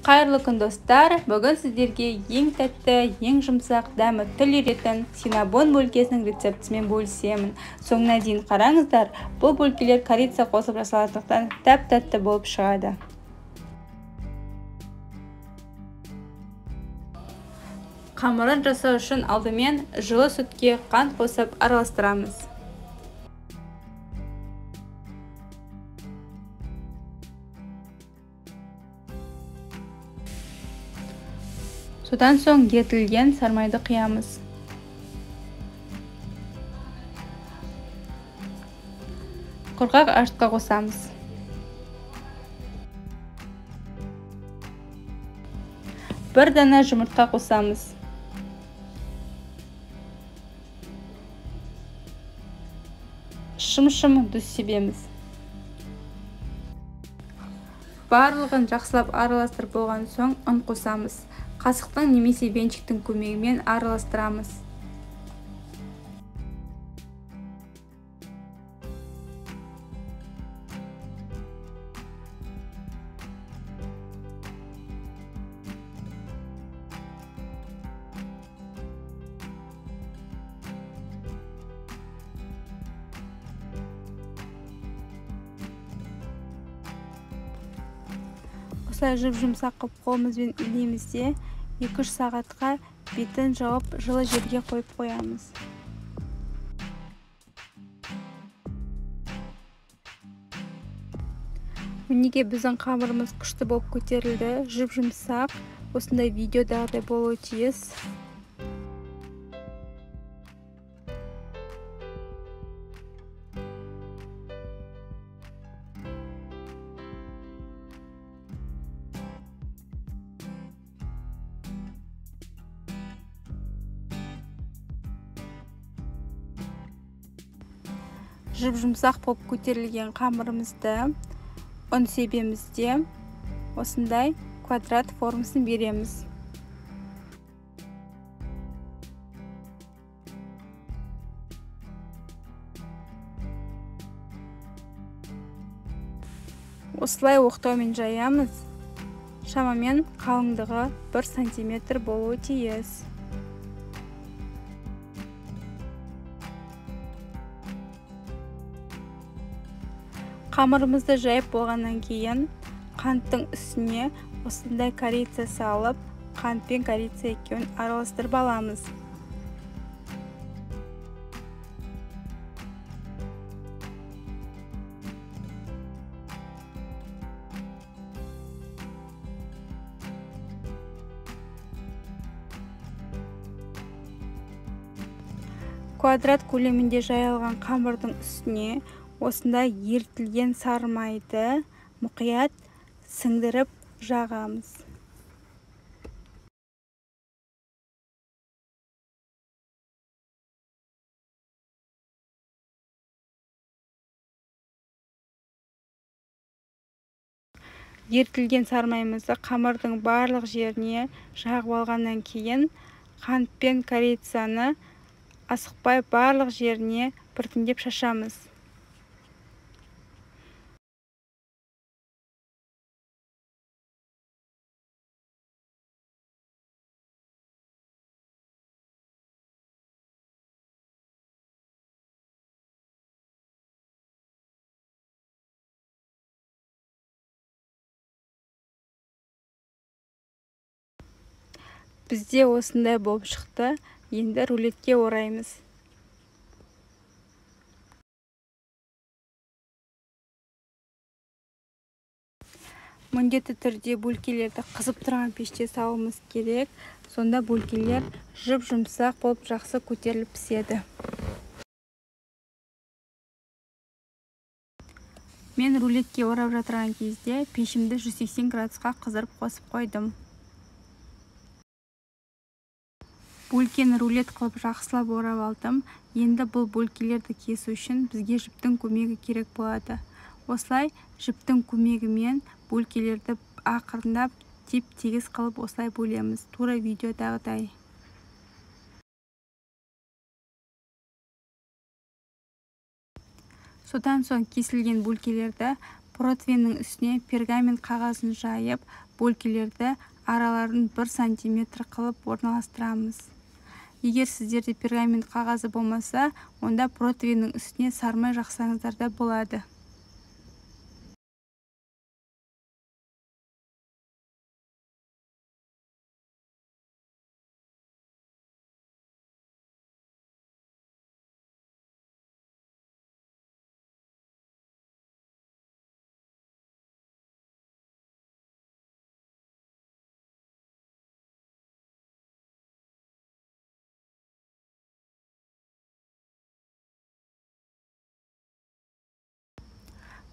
Қайырлы күн достар, бүгін сіздерге ең тәтті, ең жұмсақ, дәмі тіл үйіретін синнабон бөлкесінің рецептісімен бөлісемін. Соңына дейін қараңыздар, бұл бөлкелер корица қосып жасалатындықтан тәп-тәтті болып шығады. Қамырын жасау үшін алдымен жылы сүтке қант қосып араластырамыз. Содан соң ерітілген сармайды құямыз. Құрғақ ашытқа қосамыз. Бір дана жұмыртқа қосамыз. Шым-шым тұз себеміз. Барлығын жақсылап араластырып болған соң ұн қосамыз. Қасықтың немесе венчиктің көмегімен араластырамыз. Осылай жұмсақ қып қолымызбен илейміз де 2-3 сағатқа бетін жауып жылы жерге қойып қоямыз. Мінеге біздің қамырымыз күшті болып көтерілді, жұмсақ, осындай видеодағыдай болуы тиіс. Жұмсақ болып көтерілген қамырымызды ұн себемізде осындай квадрат формасын береміз. Осылай оқтаумен жаямыз. Шамамен қалыңдығы 1 см болуы тиіс. Қамырымызды жайып болғаннан кейін қанттың үстіне осындай корица салып, қант пен корица екеуін араластырып аламыз. Квадрат көлемінде жайылған қамырдың үстіне осындай ерітілген сармайды мұқият сіңдіріп жағамыз. Ерітілген сармаймызды қамырдың барлық жеріне жағып алғаннан кейін қант пен корицаны асықпай барлық жеріне біртіндеп шашамыз. Бізде осындай болып шықты. Енді рулетке ораймыз. Міндетті түрде бөлкелерді қызып тұрған пеште салуымыз керек. Сонда бөлкелер жұмсақ болып жақсы көтеріліп піседі. Мен рулетке орап жатырған кезде пешімді 180 градусқа қыздырып қосып қойдым. Бөлкені рулет қылып жақсылап орап алдым. Енді бұл бөлкелерді кесу үшін бізге жіптің көмегі керек болады. Осылай жіптің көмегімен бөлкелерді ақырындап теп-тегіс қылып осылай бөлеміз. Тура видеодағыдай. Содан соң кесілген бөлкелерді противеннің үстіне пергамент қағазын жайып, бөлкелерді араларын 1 см қылып орналастырамыз. Егер сіздерде пергамент қағазы болмаса, онда противенің үстіне сармай жақсаңыздар да болады.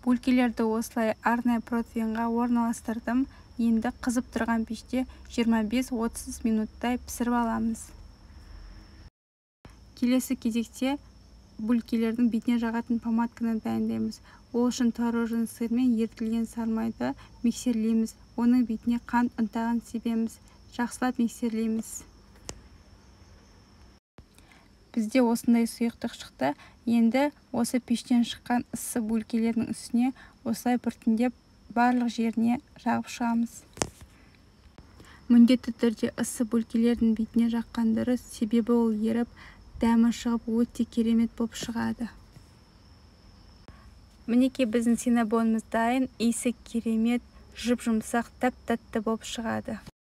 Бөлкелерді осылай арнайы противенға орналастырдым. Енді қызып тұрған пеште 25-30 минуттай пісіріп аламыз. Келесі кезекте бөлкелердің бетіне жағатын помадканы дайындаймыз. Ол үшін творожный сыр мен ерітілген сармайды миксерлейміз. Оның бетіне қант ұнтағын себеміз. Жақсылап миксерлейміз. Бізде осындай сұйықтық шықты. Енді осы пештен шыққан ыссы бөлкелердің үстіне осылай біртіндеп барлық жеріне жағып шығамыз. Міндетті түрде ыссы бөлкелердің бетіне жаққан дұрыс, себебі ол еріп, дәмі шығып өте керемет болып шығады. Мінекей біздің синнабонымыз дайын, иісі керемет, жұп-жұмсақ, тәп-тәтті болып шығады.